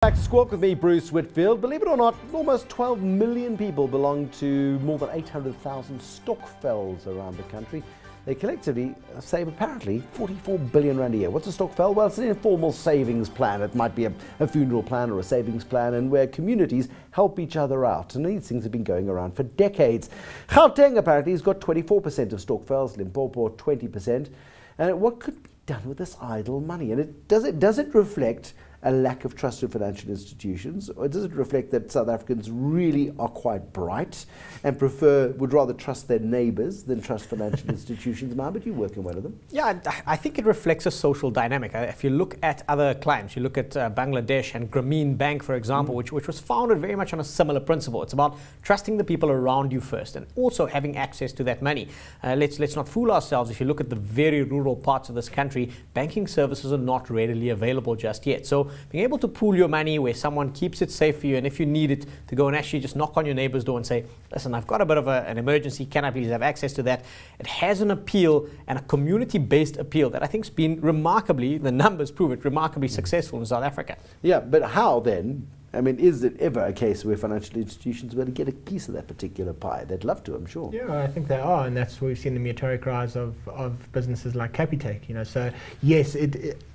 Back to Squawk with me, Bruce Whitfield. Believe it or not, almost 12 million people belong to more than 800,000 Stokvels around the country. They collectively save apparently 44 billion rand a year. What's a Stokvel? Well, it's an informal savings plan. It might be a funeral plan or a savings plan, and where communities help each other out. And these things have been going around for decades. Gauteng apparently has got 24% of Stokvels, Limpopo 20%. And what could be done with this idle money? And does it reflect a lack of trust in financial institutions, or does it reflect that South Africans really are quite bright and would rather trust their neighbours than trust financial institutions? Mohammed, you work in one of them. Yeah, I think it reflects a social dynamic. If you look at other clients, you look at Bangladesh and Grameen Bank, for example, which was founded very much on a similar principle. It's about trusting the people around you first and also having access to that money. Let's not fool ourselves. If you look at the very rural parts of this country, banking services are not readily available just yet. So being able to pool your money where someone keeps it safe for you, and if you need it, to go and actually just knock on your neighbor's door and say, listen, I've got a bit of an emergency, can I please have access to that? It has an appeal and a community-based appeal that I think has been remarkably, the numbers prove it, remarkably successful in South Africa. Yeah, but how then? I mean, is it ever a case where financial institutions will get a piece of that particular pie? They'd love to, I'm sure. Yeah, I think they are, and that's where we've seen the meteoric rise of businesses like Capitec. You know, so yes,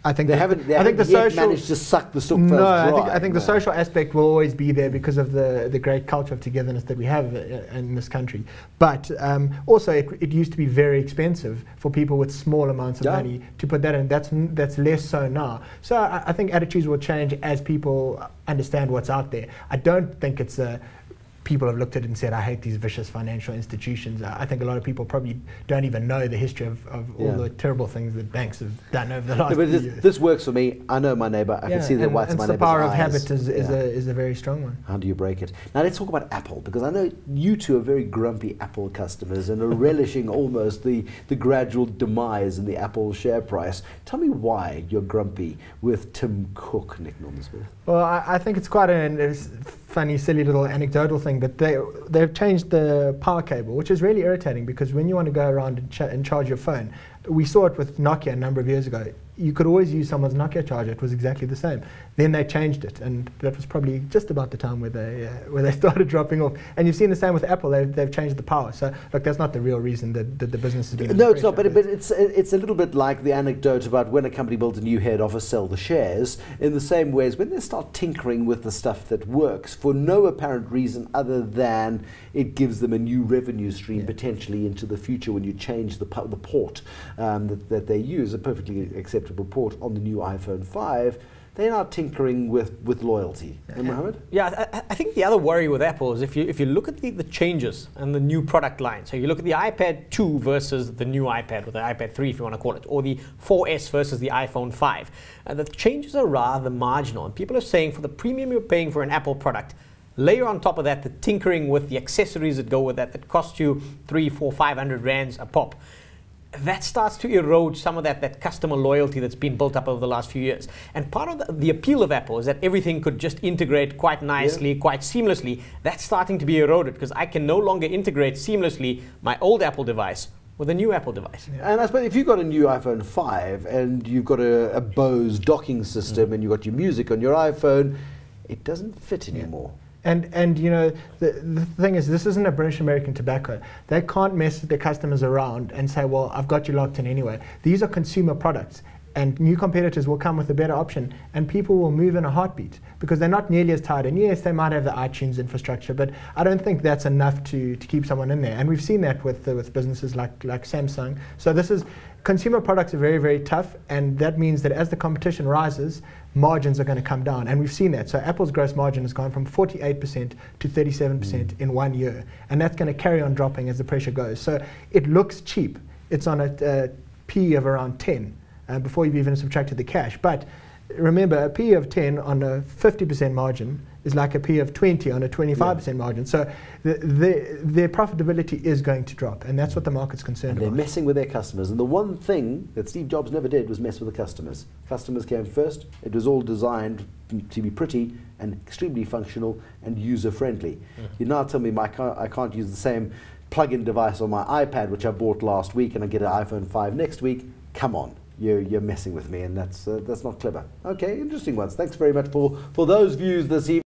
I think they haven't yet managed to suck the Stokvels dry. I think the social aspect will always be there because of the great culture of togetherness that we have in this country. But also, it used to be very expensive for people with small amounts of money to put that in. That's less so now. So I think attitudes will change as people understand what's out there. I don't think it's people have looked at it and said, I hate these vicious financial institutions. I think a lot of people probably don't even know the history of all the terrible things that banks have done over the last few years. This works for me. I know my neighbour. I can see the whites of my neighbour's eyes. The power of habit is a very strong one. How do you break it? Now let's talk about Apple, because I know you two are very grumpy Apple customers and are relishing almost the gradual demise in the Apple share price. Tell me why you're grumpy with Tim Cook, Nick Normansworth. Well, I think it's quite a funny, silly little anecdotal thing, but they've changed the power cable, which is really irritating, because when you want to go around and charge your phone, we saw it with Nokia a number of years ago. You could always use someone's Nokia charger. It was exactly the same. Then they changed it, and that was probably just about the time where they started dropping off. And you've seen the same with Apple. They've changed the power. So look, that's not the real reason that the business is being. No, it's not. But it's a little bit like the anecdote about when a company builds a new head office, sell the shares. In the same way as when they start tinkering with the stuff that works for no apparent reason other than it gives them a new revenue stream potentially into the future when you change the port that they use, a perfectly acceptable port on the new iPhone 5, they're now tinkering with loyalty. Mohammed? Yeah, I think the other worry with Apple is if you look at the changes and the new product line, so you look at the iPad 2 versus the new iPad, or the iPad 3 if you want to call it, or the 4S versus the iPhone 5, the changes are rather marginal, and people are saying for the premium you're paying for an Apple product, layer on top of that the tinkering with the accessories that go with that cost you 300, 400, 500 rands a pop. That starts to erode some of that customer loyalty that's been built up over the last few years. And part of the appeal of Apple is that everything could just integrate quite nicely, quite seamlessly. That's starting to be eroded, because I can no longer integrate seamlessly my old Apple device with a new Apple device. And I suppose if you've got a new iPhone 5 and you've got a Bose docking system and you've got your music on your iPhone, it doesn't fit anymore. And you know, the thing is, this isn't a British American tobacco. They can't mess their customers around and say, well, I've got you locked in anyway. These are consumer products, and new competitors will come with a better option, and people will move in a heartbeat because they're not nearly as tied. And yes, they might have the iTunes infrastructure, but I don't think that's enough to keep someone in there. And we've seen that with businesses like Samsung. So consumer products are very, very tough, and that means that as the competition rises, margins are going to come down, and we've seen that. So Apple's gross margin has gone from 48% to 37% in 1 year, and that's going to carry on dropping as the pressure goes. So it looks cheap. It's on a P of around 10 before you've even subtracted the cash. But remember, a P of 10 on a 50% margin is like a P of 20 on a 25% margin. So their profitability is going to drop, and that's what the market's concerned about. They're messing with their customers, and the one thing that Steve Jobs never did was mess with the customers. Customers came first. It was all designed to be pretty and extremely functional and user-friendly. You now tell me I can't use the same plug-in device on my iPad, which I bought last week, and I get an iPhone 5 next week. Come on. you're messing with me, and that's not clever. Okay, interesting ones. Thanks very much for those views this evening.